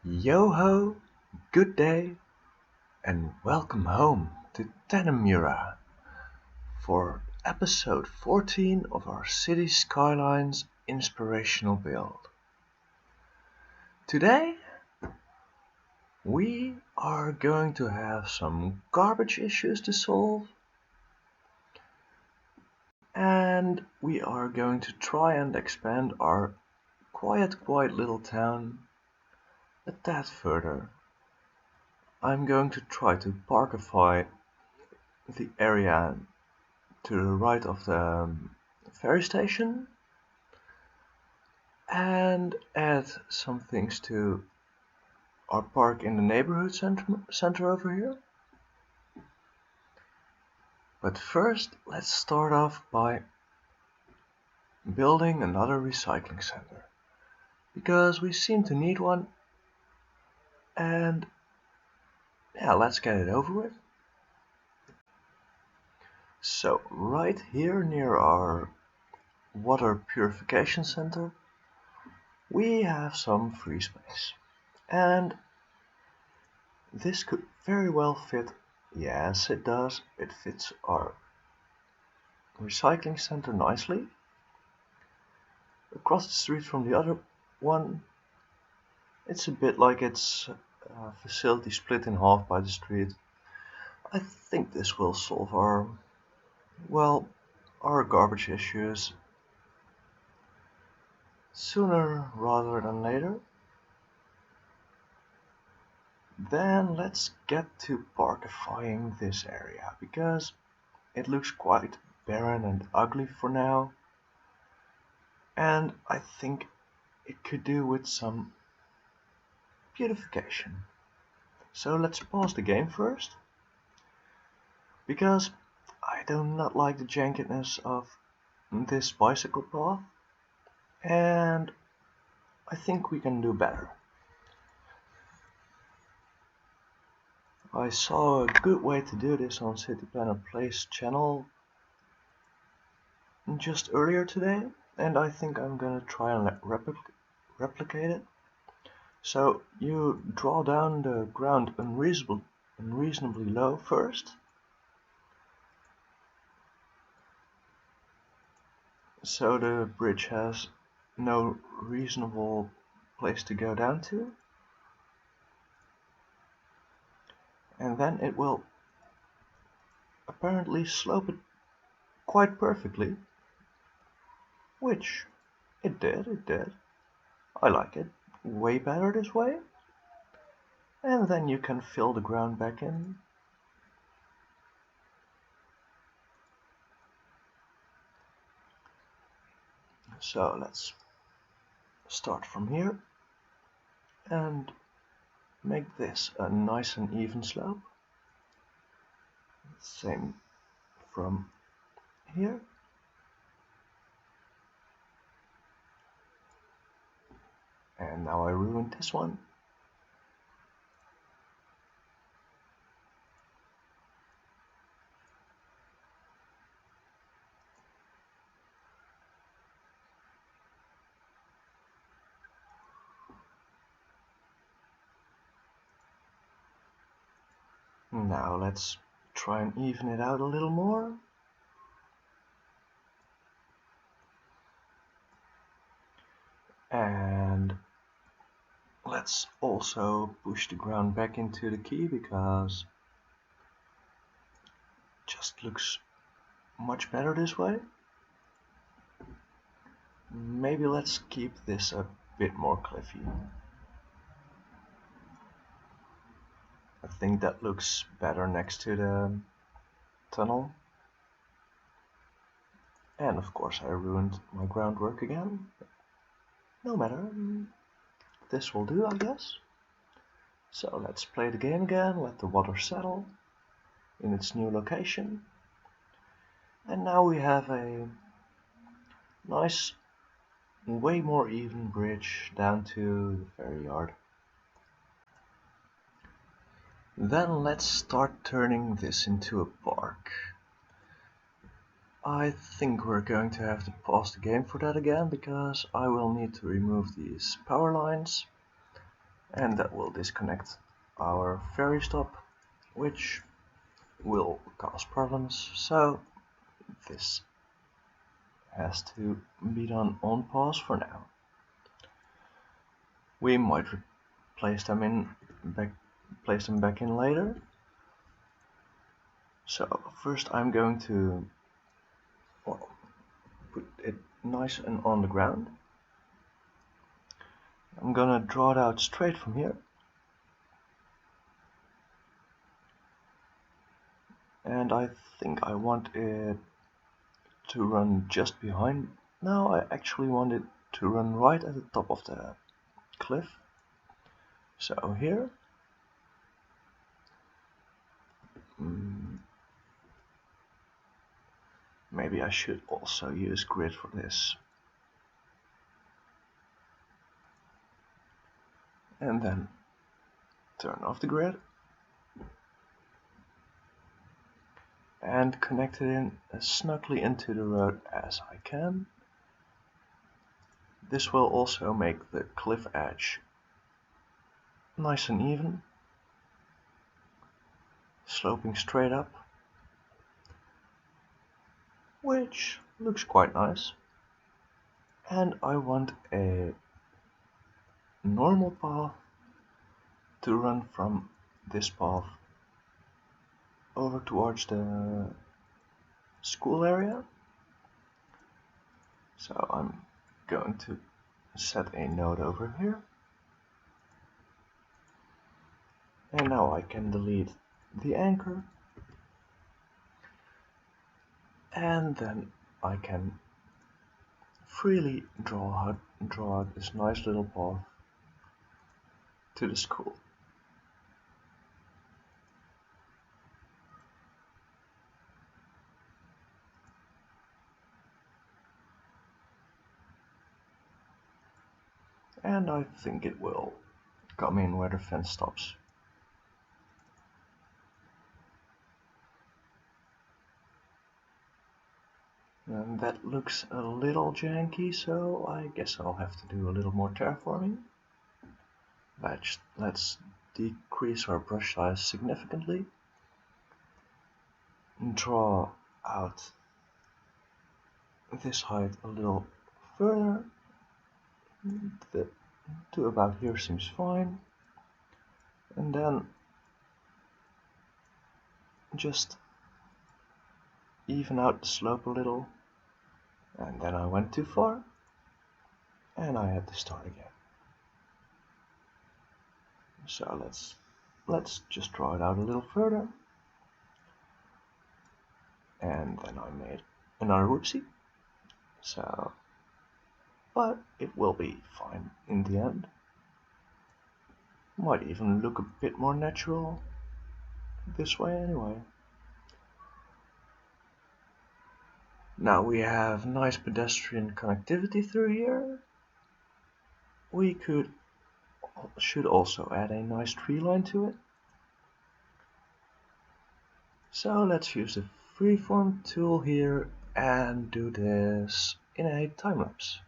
Yo ho, good day, and welcome home to Tanimura for episode 14 of our Cities Skylines inspirational build. Today, we are going to have some garbage issues to solve, and we are going to try and expand our quiet little town a tad further. I'm going to try to parkify the area to the right of the ferry station and add some things to our park in the neighborhood center over here. But first, let's start off by building another recycling center, because we seem to need one, and yeah, let's get it over with. So right here near our water purification center, we have some free space, and this could very well fit. Yes, it does. It fits our recycling center nicely. Across the street from the other one, it's a bit like its facility split in half by the street. I think this will solve our garbage issues sooner rather than later. Then let's get to parkifying this area, because it looks quite barren and ugly for now, and I think it could do with some beautification. So let's pause the game first, because I do not like the jankiness of this bicycle path, and I think we can do better. I saw a good way to do this on City Planner Play's channel just earlier today, and I think I'm gonna try and replicate it. So you draw down the ground unreasonably low first, so the bridge has no reasonable place to go down to, and then it will apparently slope it quite perfectly, which it did. I like it way better this way, and then you can fill the ground back in. So let's start from here and make this a nice and even slope. Same from here. And now I ruined this one. Now let's try and even it out a little more. And let's also push the ground back into the key, because it just looks much better this way. Maybe let's keep this a bit more cliffy. I think that looks better next to the tunnel. And of course I ruined my groundwork again. No matter, this will do, I guess. So let's play the game again, let the water settle in its new location. And now we have a nice, way more even bridge down to the ferry yard. Then let's start turning this into a park. I think we're going to have to pause the game for that again, because I will need to remove these power lines and that will disconnect our ferry stop, which will cause problems, so this has to be done on pause for now. We might place them back in later. So first I'm going to put it nice and on the ground. I'm gonna draw it out straight from here. And I think I want it to run just behind. No, I actually want it to run right at the top of the cliff. So here. Maybe I should also use grid for this. And then turn off the grid. And connect it in as snugly into the road as I can. This will also make the cliff edge nice and even, sloping straight up, which looks quite nice. And I want a normal path to run from this path over towards the school area. So I'm going to set a node over here. And now I can delete the anchor. And then I can freely draw out this nice little path to the school. And I think it will come in where the fence stops. And that looks a little janky, so I guess I'll have to do a little more terraforming. Let's decrease our brush size significantly. Draw out this height a little further. To about here seems fine. And then just even out the slope a little. And then I went too far. And I had to start again. So let's just draw it out a little further. And then I made another whoopsie. So, but it will be fine in the end. Might even look a bit more natural this way anyway. Now we have nice pedestrian connectivity through here. We should also add a nice tree line to it. So let's use the freeform tool here and do this in a time lapse.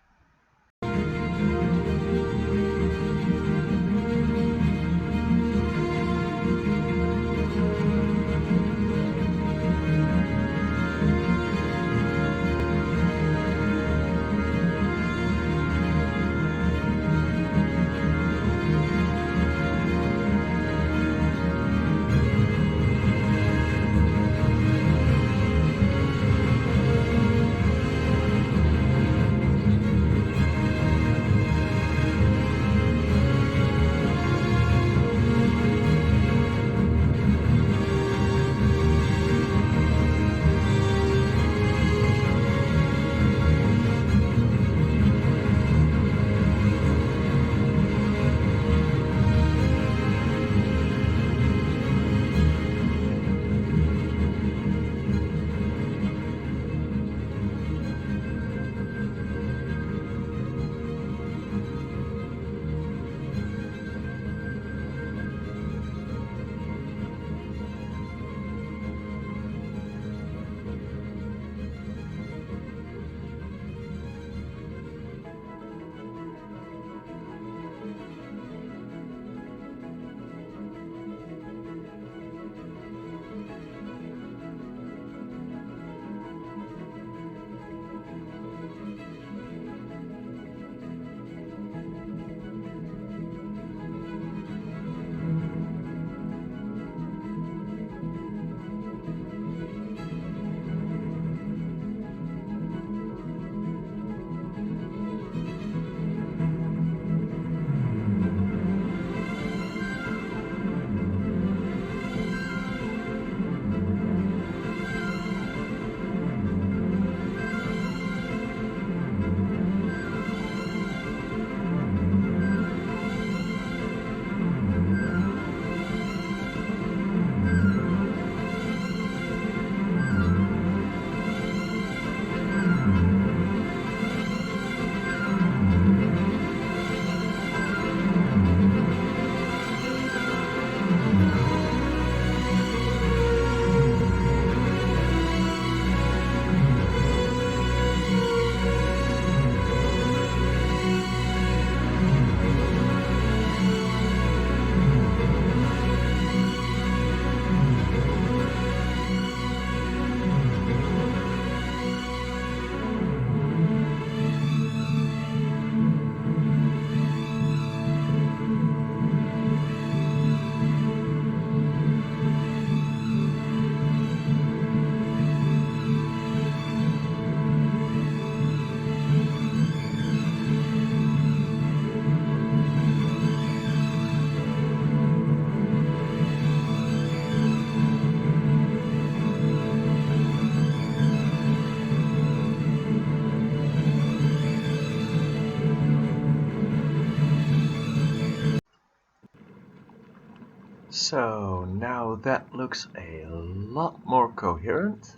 So now that looks a lot more coherent,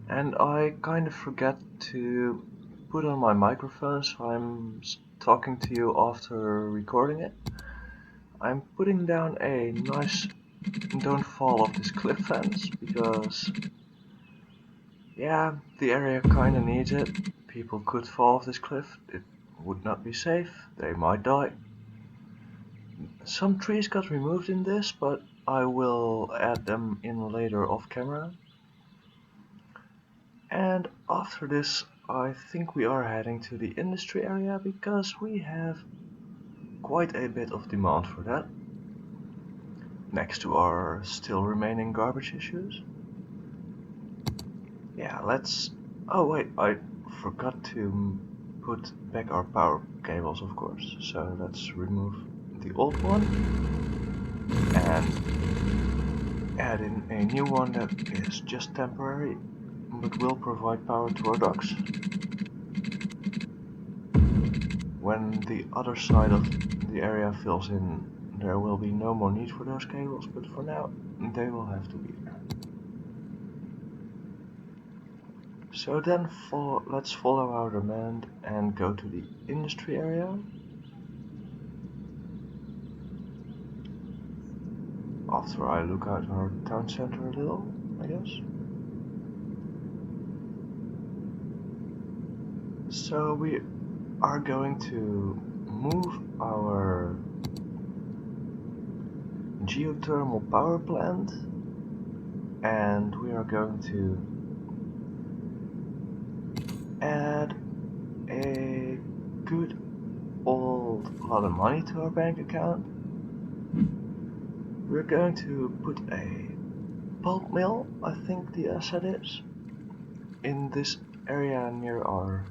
and I kind of forget to put on my microphone so I'm talking to you after recording it. I'm putting down a nice don't fall off this cliff fence because, yeah, the area kinda needs it. People could fall off this cliff, it would not be safe, they might die. Some trees got removed in this, but I will add them in later off camera. And after this, I think we are heading to the industry area because we have quite a bit of demand for that, next to our still remaining garbage issues. Yeah, let's... Oh wait, I forgot to put back our power cables, of course. So let's remove the old one and add in a new one that is just temporary, but will provide power to our docks. When the other side of the area fills in, there will be no more need for those cables, but for now, they will have to be there. So then let's follow our demand and go to the industry area. After I look at our town center a little, I guess. So we are going to move our geothermal power plant, and we are going to add a good old lot of money to our bank account. We're going to put a pulp mill, I think the asset is, in this area near our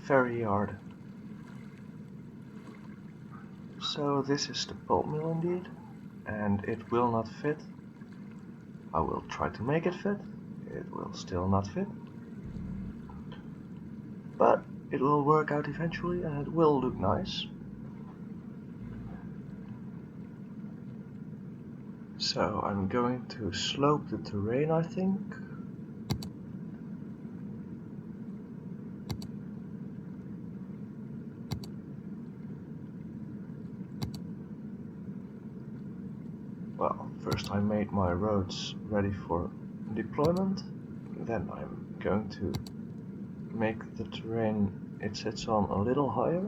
ferry yard. So this is the pulp mill indeed, and it will not fit. I will try to make it fit. It will still not fit. But it will work out eventually and it will look nice. So I'm going to slope the terrain, I think. Well, first I made my roads ready for deployment. Then I'm going to make the terrain it sits on a little higher,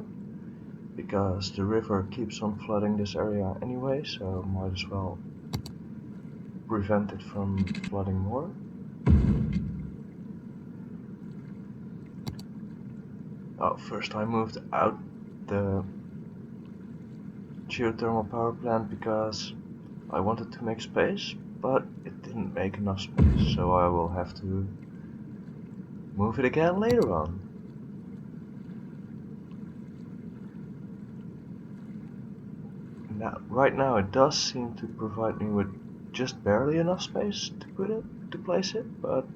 because the river keeps on flooding this area anyway, so might as well prevent it from flooding more. Oh, first I moved out the geothermal power plant because I wanted to make space, but it didn't make enough space, so I will have to move it again later on. Now, right now it does seem to provide me with just barely enough space to place it, but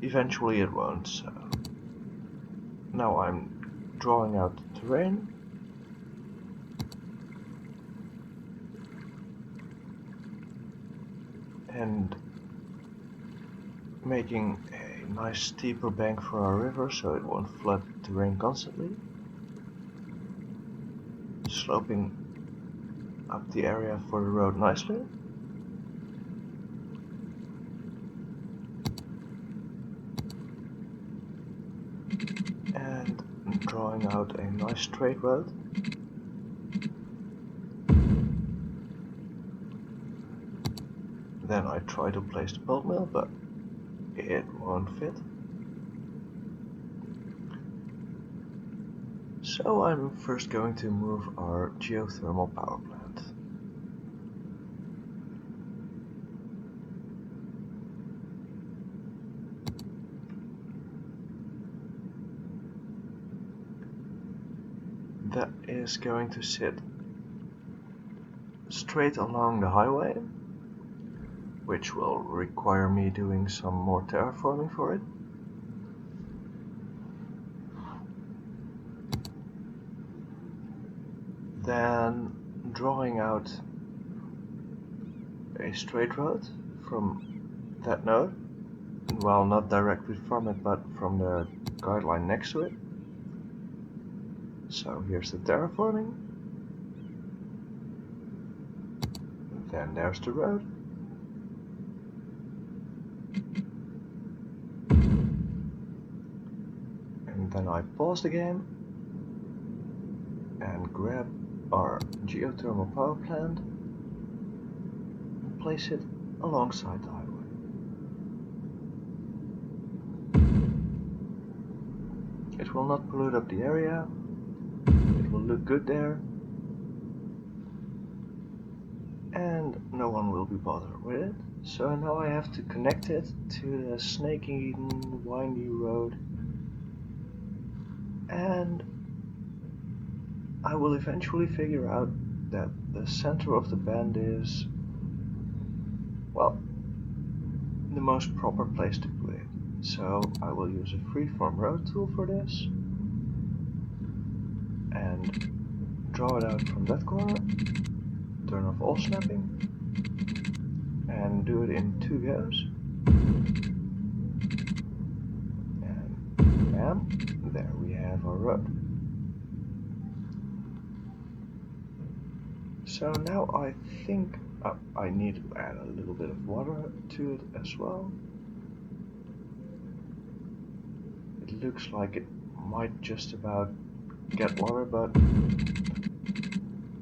eventually it won't, so now I'm drawing out the terrain. And making a nice steeper bank for our river so it won't flood the terrain constantly. Sloping up the area for the road nicely. And drawing out a nice straight road. Then I try to place the pulp mill, but it won't fit. So I'm first going to move our geothermal power plant. That is going to sit straight along the highway, which will require me doing some more terraforming for it. Then drawing out a straight road from that node. Well, not directly from it, but from the guideline next to it. So here's the terraforming. Then there's the road. And then I pause the game and grab our geothermal power plant and place it alongside the highway. It will not pollute up the area, it will look good there, and no one will be bothered with it. So now I have to connect it to the snake-eaten windy road, and I will eventually figure out that the center of the bend is, well, the most proper place to put it. So I will use a freeform road tool for this and draw it out from that corner, turn off all snapping, and do it in 2 goes. And bam, there we have our road. So now I think I need to add a little bit of water to it as well. It looks like it might just about get water, but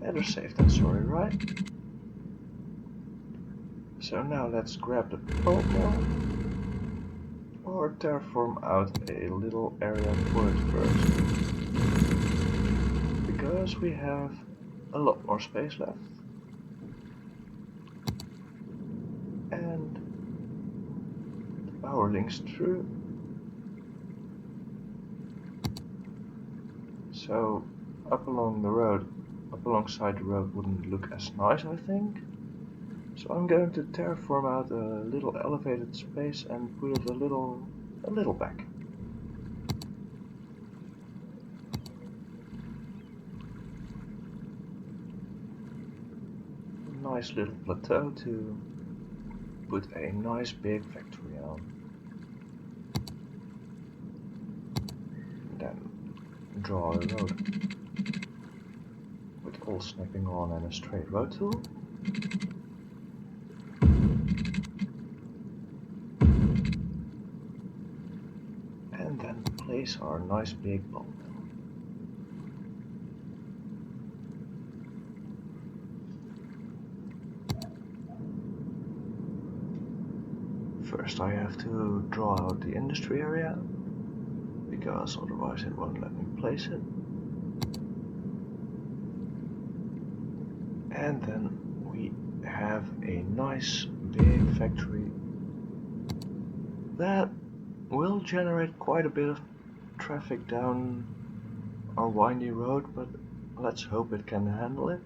better safe than sorry, right? So now let's grab the pulp mill or terraform out a little area for it first, because we have a lot more space left. And the power links through. So up alongside the road wouldn't look as nice, I think. So I'm going to terraform out a little elevated space and put it a little back. A nice little plateau to put a nice big factory on. Then draw a road with all snapping on and a straight road tool. And then place our nice big bulb mill. First I have to draw out the industry area, because otherwise it won't let me place it. And then we have a nice big factory that will generate quite a bit of traffic down our windy road, but let's hope it can handle it.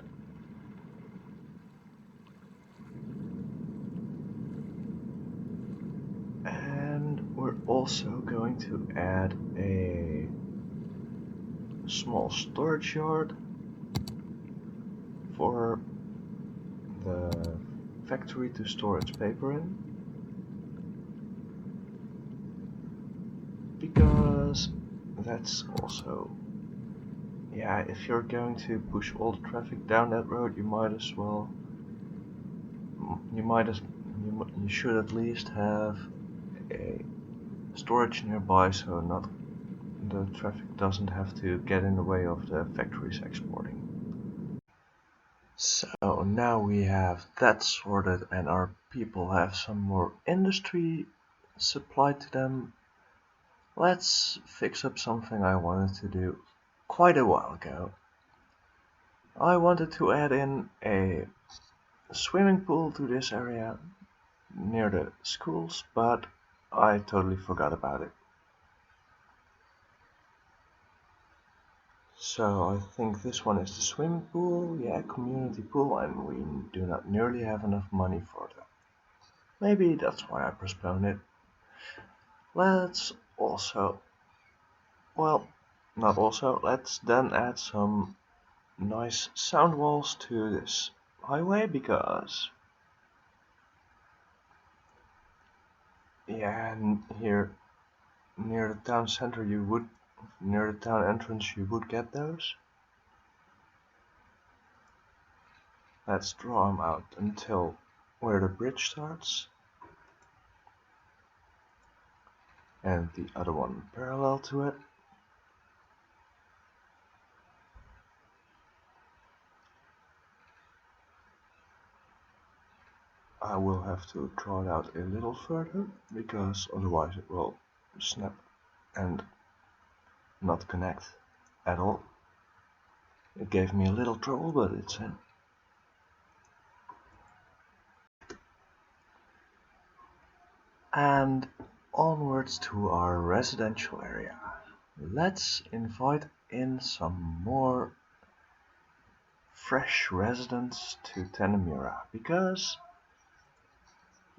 And we're also going to add a small storage yard for the factory to store its paper in, because that's also, yeah, if you're going to push all the traffic down that road, you should at least have a storage nearby, so the traffic doesn't have to get in the way of the factories exporting. So now we have that sorted and our people have some more industry supplied to them. Let's fix up something I wanted to do quite a while ago. I wanted to add in a swimming pool to this area near the schools, but I totally forgot about it. So I think this one is the swimming pool, yeah, community pool, and we do not nearly have enough money for that. Maybe that's why I postponed it. Let's also, well, not also, let's then add some nice sound walls to this highway because yeah, and here near the town center near the town entrance you would get those. Let's draw them out until where the bridge starts and the other one parallel to it. I will have to draw it out a little further because otherwise it will snap and not connect at all. It gave me a little trouble, but it's in. And onwards to our residential area. Let's invite in some more fresh residents to Tanimura because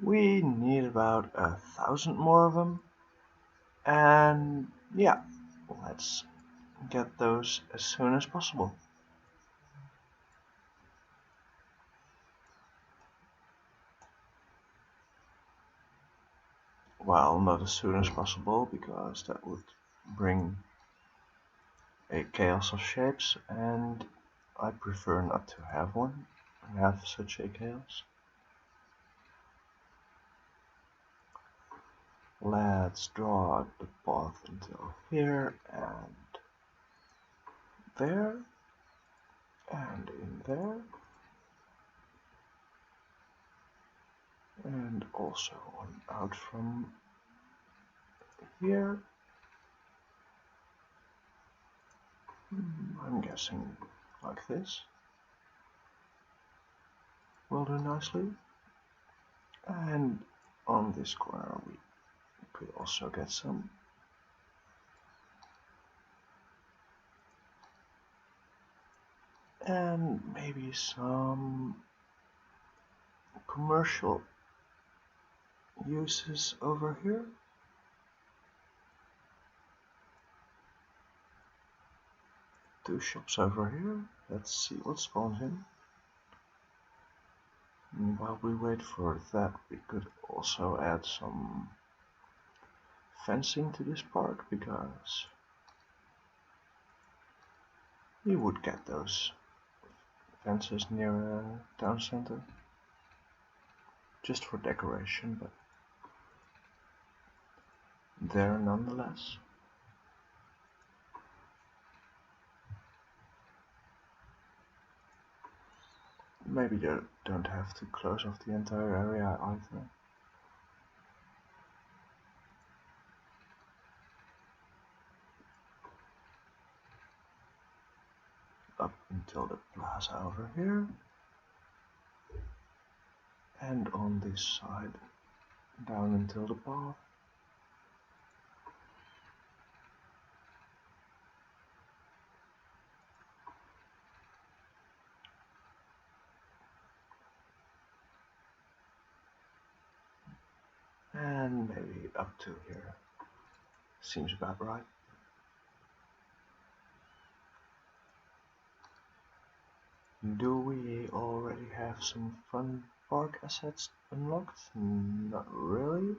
we need about 1,000 more of them. And yeah, let's get those as soon as possible. Well, not as soon as possible because that would bring a chaos of shapes, and I prefer not to have such a chaos. Let's draw out the path until here and there and in there and also one out from here. I'm guessing like this will do nicely. And on this corner we could also get some. And maybe some commercial uses over here. Two shops over here. Let's see what spawns in. And while we wait for that, we could also add some fencing to this park because you would get those fences near a town center just for decoration, but there nonetheless. Maybe you don't have to close off the entire area either. Up until the plaza over here. And on this side, down until the path. And maybe up to here. Seems about right. Do we already have some fun park assets unlocked? Not really.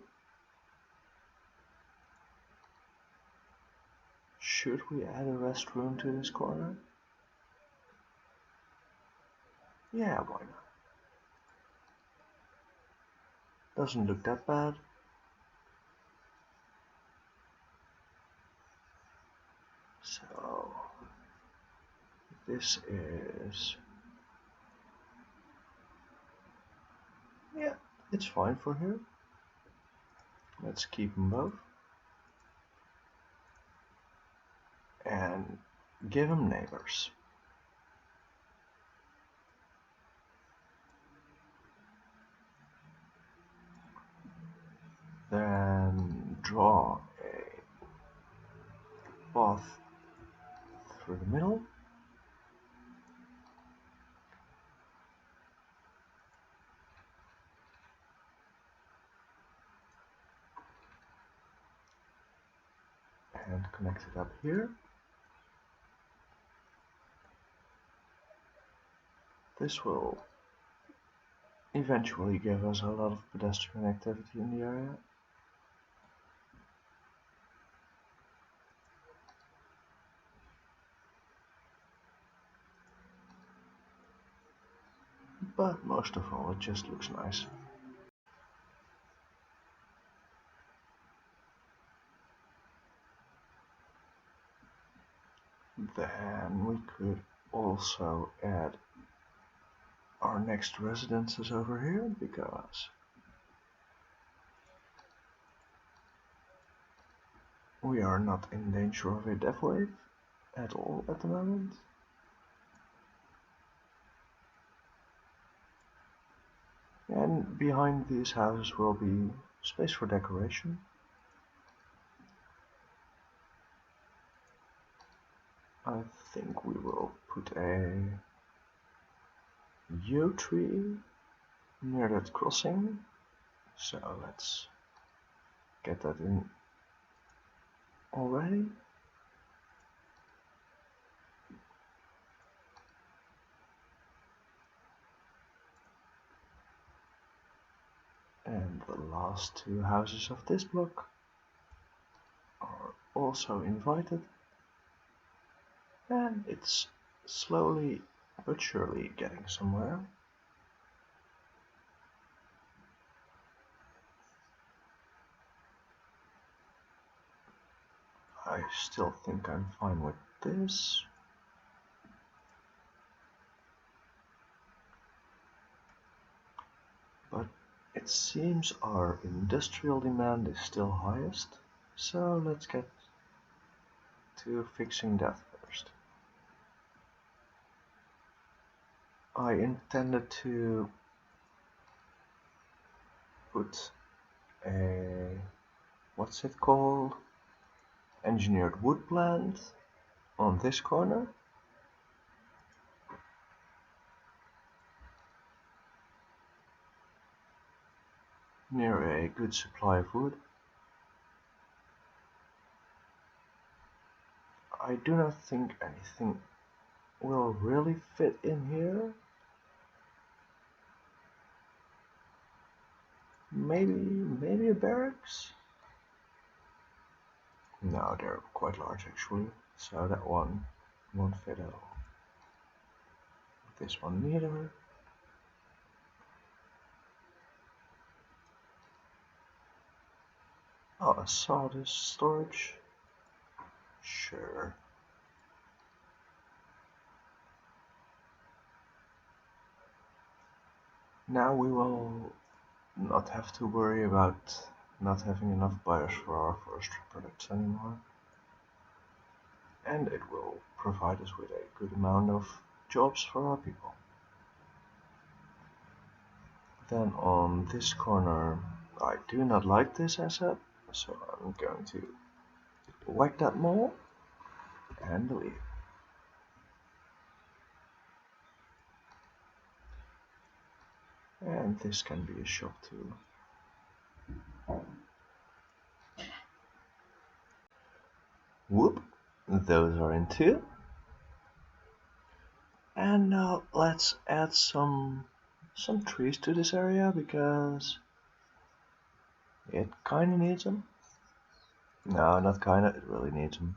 Should we add a restroom to this corner? Yeah, why not? Doesn't look that bad. So this is, yeah, it's fine for here. Let's keep them both and give them neighbors. Then draw a path through the middle. And connect it up here. This will eventually give us a lot of pedestrian activity in the area. But most of all, it just looks nice. Then we could also add our next residences over here, because we are not in danger of a death wave at all at the moment. And behind these houses will be space for decoration. I think we will put a yew tree near that crossing. So let's get that in already. And the last two houses of this block are also invited. And it's slowly but surely getting somewhere. I still think I'm fine with this. But it seems our industrial demand is still highest, so let's get to fixing that first. I intended to put a, what's it called, engineered wood plant on this corner. Near a good supply of wood. I do not think anything will really fit in here. Maybe a barracks? No, they're quite large actually, so that one won't fit at all. This one neither. Oh, I saw this storage. Sure. Now we will not have to worry about not having enough buyers for our forestry products anymore. And it will provide us with a good amount of jobs for our people. Then on this corner, I do not like this asset, so I'm going to whack that mall and leave. And this can be a shop too. Whoop, those are in two. And now let's add some trees to this area, because it kinda needs them. No, not kinda, it really needs them.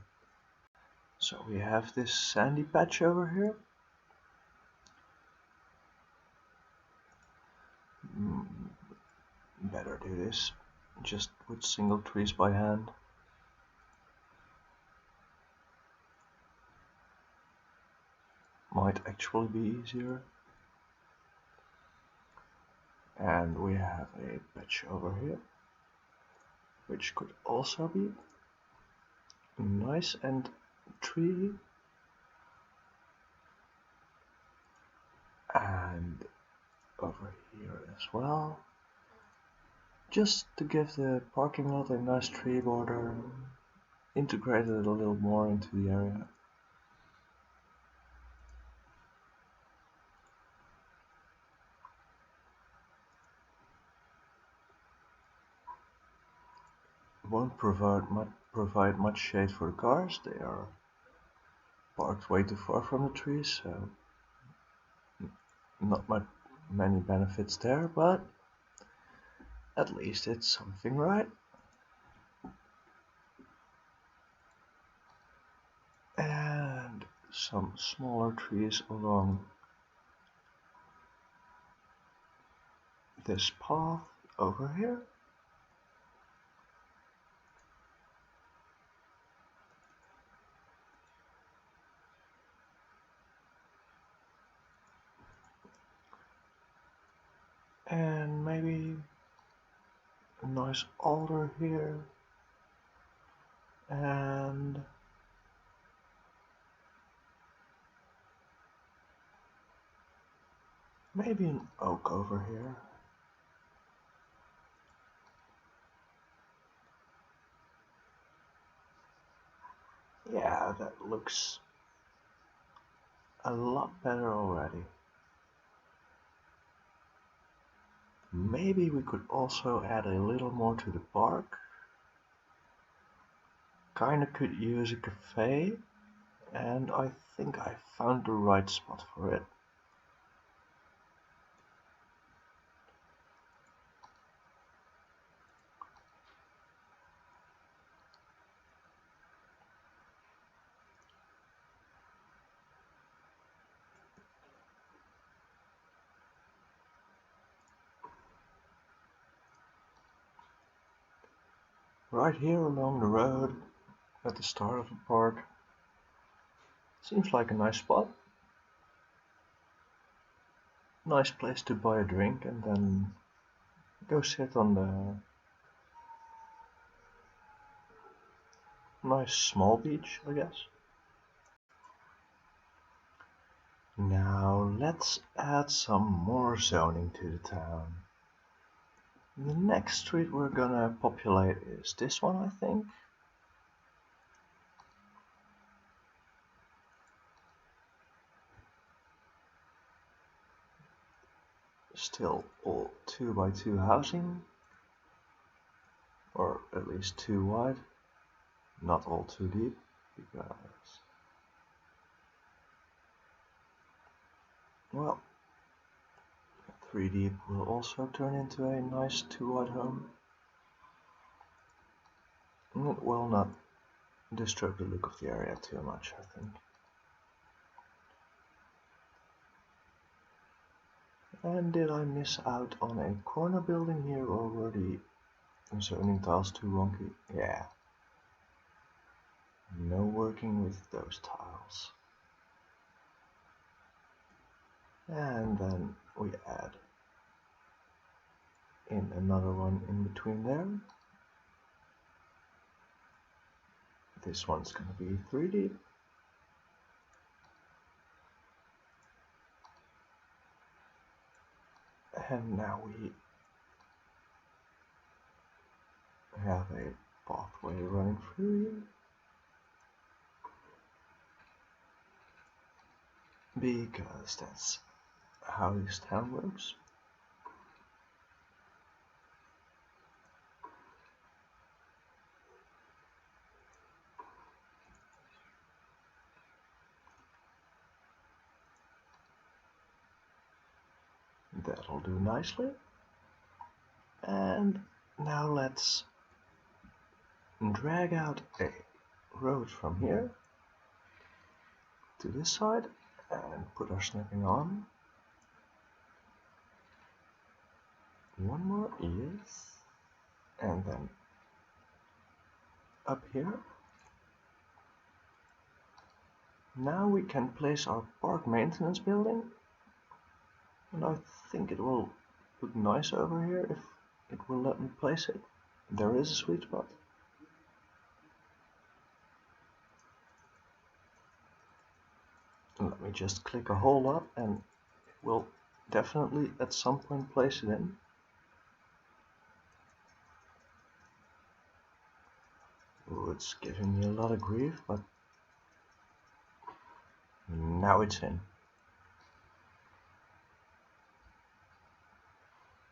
So we have this sandy patch over here. Better do this just with single trees by hand. Might actually be easier. And we have a patch over here, which could also be nice and treey. And over here as well, just to give the parking lot a nice tree border, integrated it a little more into the area. Won't provide much shade for the cars, they are parked way too far from the trees, so Not many benefits there, but at least it's something, right? And some smaller trees along this path over here. And maybe a nice alder here. And maybe an oak over here. Yeah, that looks a lot better already. Maybe we could also add a little more to the park. Kinda could use a cafe, and I think I found the right spot for it. Right here along the road, at the start of the park. Seems like a nice spot. Nice place to buy a drink and then go sit on the nice small beach, I guess. Now let's add some more zoning to the town. The next street we're gonna populate is this one, I think. Still all 2x2 housing, or at least 2 wide, not all too deep, because, well, 3 deep will also turn into a nice 2 wide home, and it will not disturb the look of the area too much, I think. And did I miss out on a corner building here, or were the zoning tiles too wonky? Yeah. No working with those tiles. And then we add in another one in between there. This one's gonna be 3D. And now we have a pathway running through here. Because that's how this town works. That'll do nicely. And now let's drag out a road from here to this side and put our snapping on. One more, yes. And then up here. Now we can place our park maintenance building. And I think it will look nice over here if it will let me place it. There is a sweet spot. Let me just click a hole up and it will definitely at some point place it in. Ooh, it's giving me a lot of grief, but now it's in.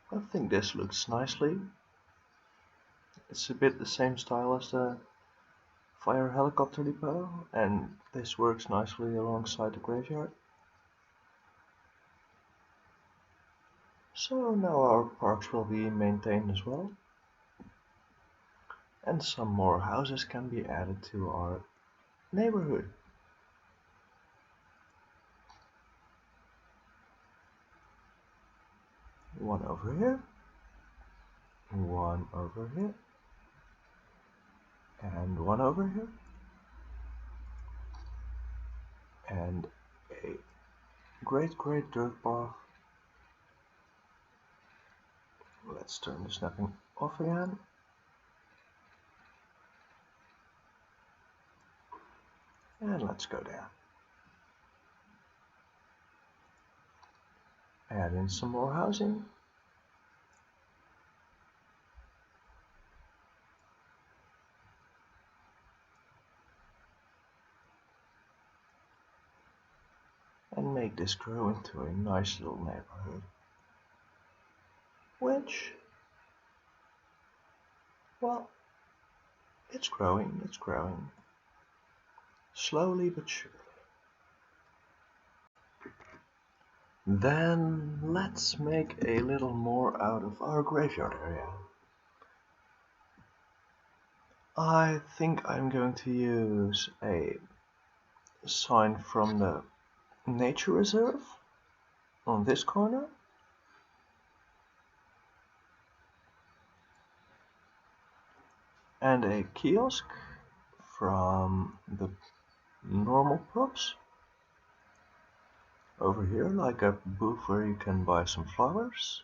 I think this looks nicely. It's a bit the same style as the fire helicopter depot, and this works nicely alongside the graveyard. So now our parks will be maintained as well, and some more houses can be added to our neighborhood. One over here, one over here, and one over here, and a great dirt path. Let's turn the snapping off again. And let's go down. Add in some more housing. And make this grow into a nice little neighborhood. Which, well, it's growing. Slowly but surely. Then let's make a little more out of our graveyard area. I think I'm going to use a sign from the nature reserve on this corner. And a kiosk from the normal props over here, like a booth where you can buy some flowers.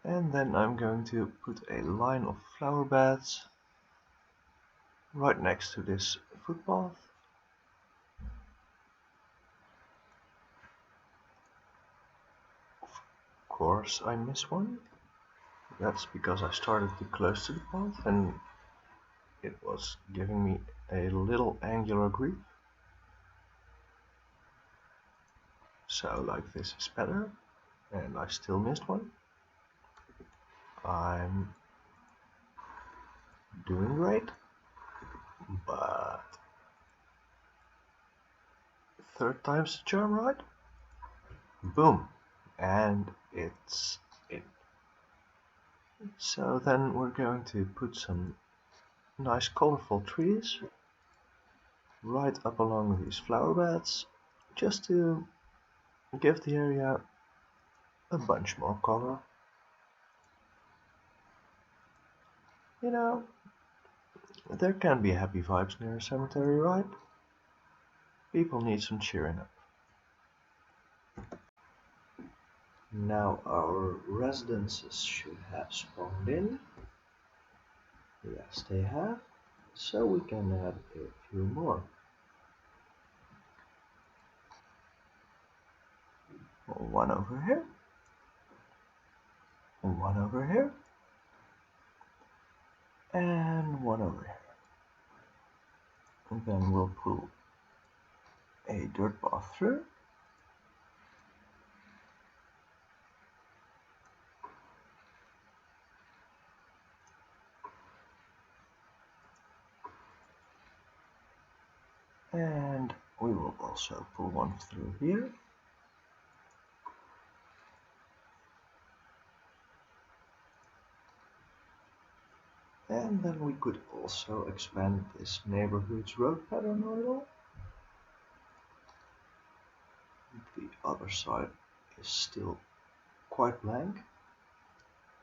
And then I'm going to put a line of flower beds right next to this footpath. Of course I miss one. That's because I started too close to the path and it was giving me a little angular grip. So like this is better, and I still missed one. I'm doing great, but third time's the charm, right? Boom, and it's in. So then we're going to put some nice colorful trees right up along these flower beds, just to give the area a bunch more color. You know, there can be happy vibes near a cemetery, right? People need some cheering up. Now our residences should have spawned in. Yes, they have. So we can add a few more. One over here. One over here. And one over here. And then we'll pull a dirt path through. And we will also pull one through here. And then we could also expand this neighborhood's road pattern a little. The other side is still quite blank.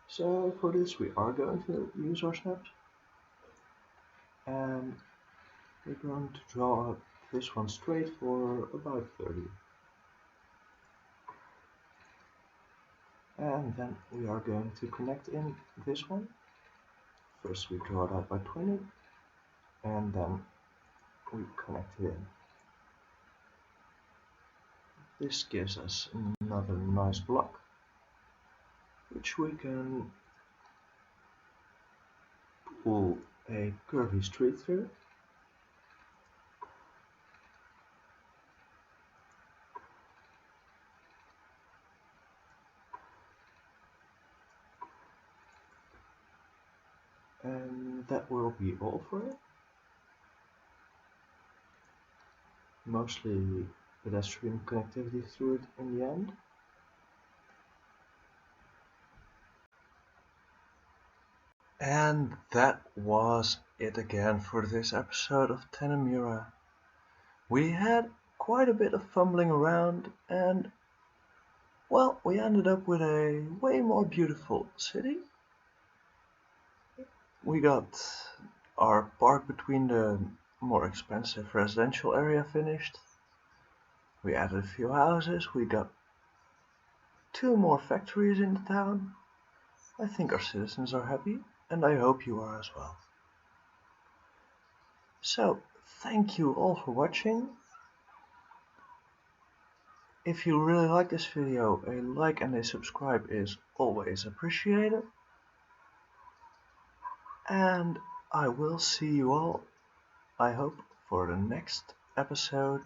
So for this we are going to use our snaps. And we're going to draw up this one straight for about 30. And then we are going to connect in this one. First we draw it out by 20, and then we connect it in. This gives us another nice block, which we can pull a curvy street through. And that will be all for it. Mostly pedestrian connectivity through it in the end. And that was it again for this episode of Tanimura. We had quite a bit of fumbling around and, well, we ended up with a way more beautiful city. We got our park between the more expensive residential area finished. We added a few houses, we got 2 more factories in the town. I think our citizens are happy, and I hope you are as well. So, thank you all for watching. If you really like this video, a like and a subscribe is always appreciated. And I will see you all, I hope, for the next episode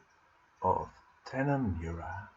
of Tanimura.